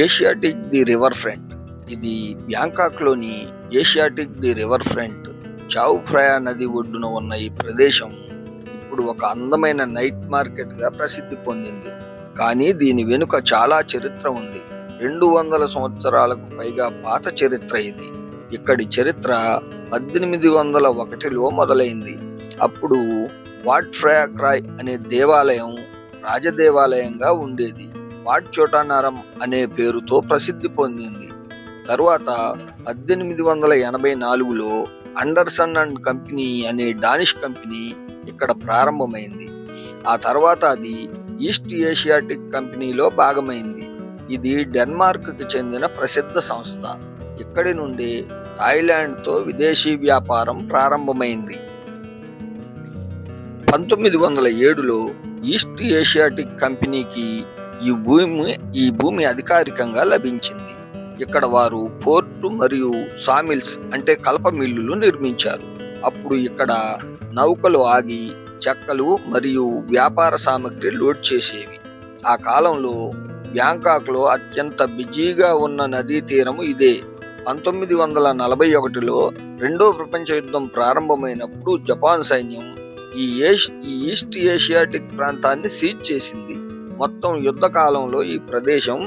Asiatic the river front. ఇది బ్యాంకాక్లోని Asiatic the river front chow Phraya నది ఒడ్డున ఉన్న ఈ ప్రదేశం ఇప్పుడు ఒక అందమైన నైట్ మార్కెట్గా ప్రసిద్ధి పొందింది. కానీ దీని వెనుక చాలా చరిత్ర ఉంది. 200 సంవత్సరాలకు పైగా పాత చరిత్ర ఇది. ఇక్కడి చరిత్ర 1801లో మొదలైంది. అప్పుడు వాట్ ఫ్రయా క్రాయ్ అనే దేవాలయం రాజదేవాలయంగా ఉండేది. వాట్ చోటానారం అనే పేరుతో ప్రసిద్ధి పొందింది. తరువాత 1884లో అండర్సన్ అండ్ కంపెనీ అనే డానిష్ కంపెనీ ఇక్కడ ప్రారంభమైంది. ఆ తర్వాత అది ఈస్ట్ ఏషియాటిక్ కంపెనీలో భాగమైంది. ఇది డెన్మార్క్కి చెందిన ప్రసిద్ధ సంస్థ. ఇక్కడి నుండి థాయిలాండ్తో విదేశీ వ్యాపారం ప్రారంభమైంది. 1907లో ఈస్ట్ ఏషియాటిక్ కంపెనీకి ఈ భూమి అధికారికంగా లభించింది. ఇక్కడ వారు పోర్టు మరియు సామిల్స్ అంటే కలప మిల్లులు నిర్మించారు. అప్పుడు ఇక్కడ నౌకలు ఆగి చెక్కలు మరియు వ్యాపార సామగ్రి లోడ్ చేసేవి. ఆ కాలంలో బ్యాంకాక్లో అత్యంత బిజీగా ఉన్న నదీ తీరము ఇదే. 1941లో రెండో ప్రపంచ యుద్ధం ప్రారంభమైనప్పుడు జపాన్ సైన్యం ఈ ఈస్ట్ ఏషియాటిక్ ప్రాంతాన్ని సీజ్ చేసింది. మొత్తం యుద్ధ కాలంలో ఈ ప్రదేశం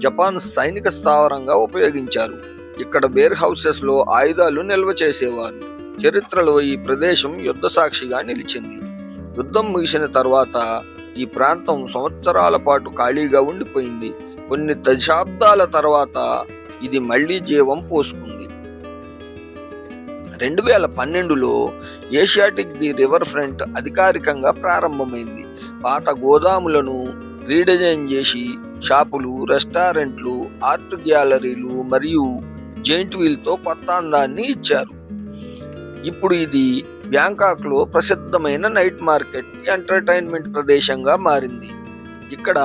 జపాన్ సైనిక స్థావరంగా ఉపయోగించారు. ఇక్కడ బేర్ హౌసెస్ లో ఆయుధాలు నిల్వ చేసేవారు. చరిత్రలో ఈ ప్రదేశం యుద్ధ సాక్షిగా నిలిచింది. యుద్ధం ముగిసిన తర్వాత ఈ ప్రాంతం సంవత్సరాల పాటు ఖాళీగా ఉండిపోయింది. కొన్ని దశాబ్దాల తర్వాత ఇది మళ్లీ జీవం పోసుకుంది. 2012లో ఏషియాటిక్ ది రివర్ ఫ్రంట్ అధికారికంగా ప్రారంభమైంది. పాత గోదాములను రీడిజైన్ చేసి షాపులు, రెస్టారెంట్లు, ఆర్ట్ గ్యాలరీలు మరియు జెయింట్ వీల్తో కొత్త అందాన్ని ఇచ్చారు. ఇప్పుడు ఇది బ్యాంకాక్లో ప్రసిద్ధమైన నైట్ మార్కెట్, ఎంటర్టైన్మెంట్ ప్రదేశంగా మారింది. ఇక్కడ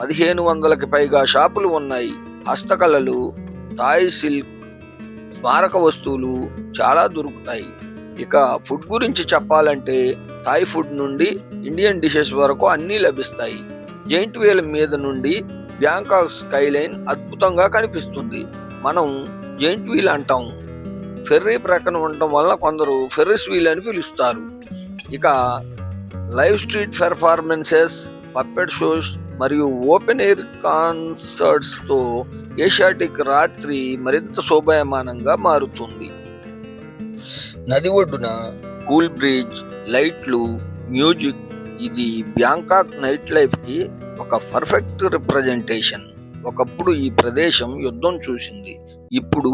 1500కి పైగా షాపులు ఉన్నాయి. హస్తకళలు, థాయ్ సిల్క్, స్మారక వస్తువులు చాలా దొరుకుతాయి. ఇక ఫుడ్ గురించి చెప్పాలంటే థాయ్ ఫుడ్ నుండి ఇండియన్ డిషెస్ వరకు అన్నీ లభిస్తాయి. జెయింట్ వీల్ మీద నుండి బ్యాంకాక్ స్కైలైన్ అద్భుతంగా కనిపిస్తుంది. మనం జెయింట్ వీల్ అంటాం. ఫెర్రీ ప్రక్కన ఉండటం వల్ల కొందరు ఫెర్రిస్ వీల్ అని పిలుస్తారు. ఇక live street performances, puppet shows మరియు ఓపెన్ ఎయిర్ కాన్సర్ట్స్తో ఏషియాటిక్ రాత్రి మరింత శోభాయమానంగా మారుతుంది. నది ఒడ్డున కూల్ బ్రిడ్జ్, లైట్లు, మ్యూజిక్, ఇది బ్యాంకాక్ నైట్ లైఫ్కి ఒక పర్ఫెక్ట్ రిప్రజెంటేషన్. ఒకప్పుడు ఈ ప్రదేశం యుద్ధం చూసింది. ఇప్పుడు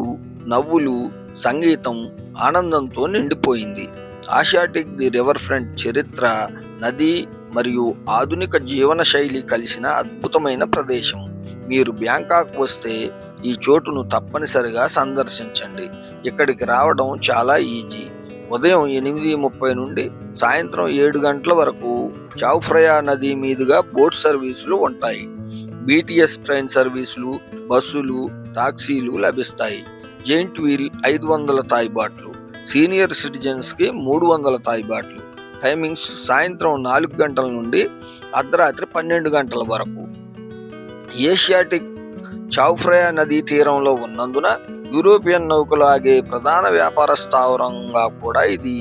నవ్వులు, సంగీతం, ఆనందంతో నిండిపోయింది. ఏషియాటిక్ ది రివర్ ఫ్రంట్ చరిత్ర, నది మరియు ఆధునిక జీవన శైలి కలిసిన అద్భుతమైన ప్రదేశం. మీరు బ్యాంకాక్ వస్తే ఈ చోటును తప్పనిసరిగా సందర్శించండి. ఇక్కడికి రావడం చాలా ఈజీ. ఉదయం 8:30 నుండి సాయంత్రం 7 గంటల వరకు చావ్ ఫ్రయా నది మీదుగా బోట్ సర్వీసులు ఉంటాయి. బీటీఎస్ ట్రైన్ సర్వీసులు, బస్సులు, టాక్సీలు లభిస్తాయి. జెయింట్ వీల్ 500 థాయ్ బాట్లు, సీనియర్ సిటిజన్స్కి 300 థాయ్ బాట్లు. టైమింగ్స్ సాయంత్రం 4 గంటల నుండి అర్ధరాత్రి 12 గంటల వరకు. ఏషియాటిక్ చావ్ ఫ్రయా నదీ తీరంలో ఉన్నందున యూరోపియన్ నౌకలు ఆగే ప్రధాన వ్యాపార స్థావరంగా కూడా ఇది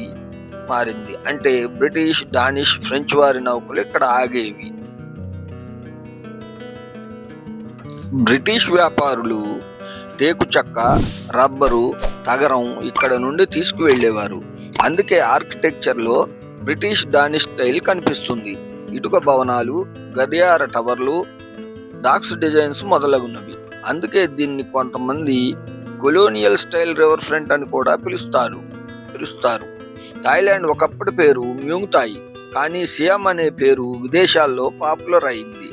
మారింది. అంటే బ్రిటిష్, డానిష్, ఫ్రెంచ్ వారి నౌకలు ఇక్కడ ఆగేవి. బ్రిటిష్ వ్యాపారులు టేకు చెక్క, రబ్బరు, తగరం ఇక్కడ నుండి తీసుకువెళ్లేవారు. అందుకే ఆర్కిటెక్చర్లో బ్రిటిష్, డానిష్ స్టైల్ కనిపిస్తుంది. ఇటుక భవనాలు, గడియార టవర్లు, డాక్స్ డిజైన్స్ మొదలగున్నవి. అందుకే దీన్ని కొంతమంది కొలోనియల్ స్టైల్ రివర్ ఫ్రంట్ అని కూడా పిలుస్తారు. థాయిలాండ్ ఒకప్పటి పేరు మ్యూంగ్ థాయ్, కానీ సియామ్ అనే పేరు విదేశాల్లో పాపులర్ అయింది.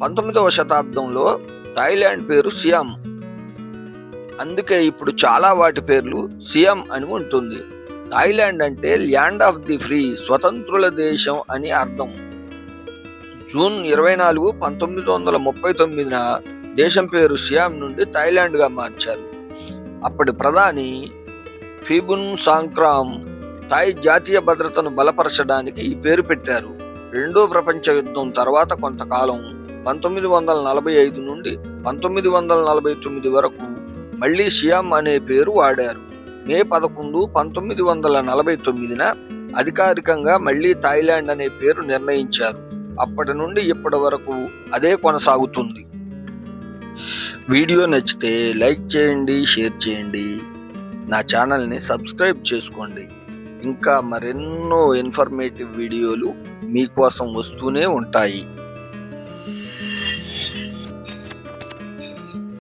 19వ శతాబ్దంలో థాయిలాండ్ పేరు సియామ్. అందుకే ఇప్పుడు చాలా వాటి పేర్లు సియామ్ అని ఉంటుంది. థాయిలాండ్ అంటే ల్యాండ్ ఆఫ్ ది ఫ్రీ, స్వతంత్రుల దేశం అని అర్థం. జూన్ 24, 1939న దేశం పేరు సియామ్ నుండి థాయిలాండ్గా మార్చారు. అప్పటి ప్రధాని ఫిబున్ సాంక్రామ్ థాయ్ జాతీయ భద్రతను బలపరచడానికి ఈ పేరు పెట్టారు. రెండో ప్రపంచ యుద్ధం తర్వాత కొంతకాలం 1945 నుండి 1949 వరకు మళ్ళీ సియామ్ అనే పేరు వాడారు. మే 11, 1949న అధికారికంగా మళ్ళీ థాయిలాండ్ అనే పేరు నిర్ణయించారు. అప్పటి నుండి ఇప్పటి వరకు అదే కొనసాగుతుంది. వీడియో నచ్చితే లైక్ చేయండి, షేర్ చేయండి. నా ఛానల్ని సబ్స్క్రైబ్ చేసుకోండి. ఇంకా మరెన్నో ఇన్ఫర్మేటివ్ వీడియోలు మీకోసం వస్తూనే ఉంటాయి.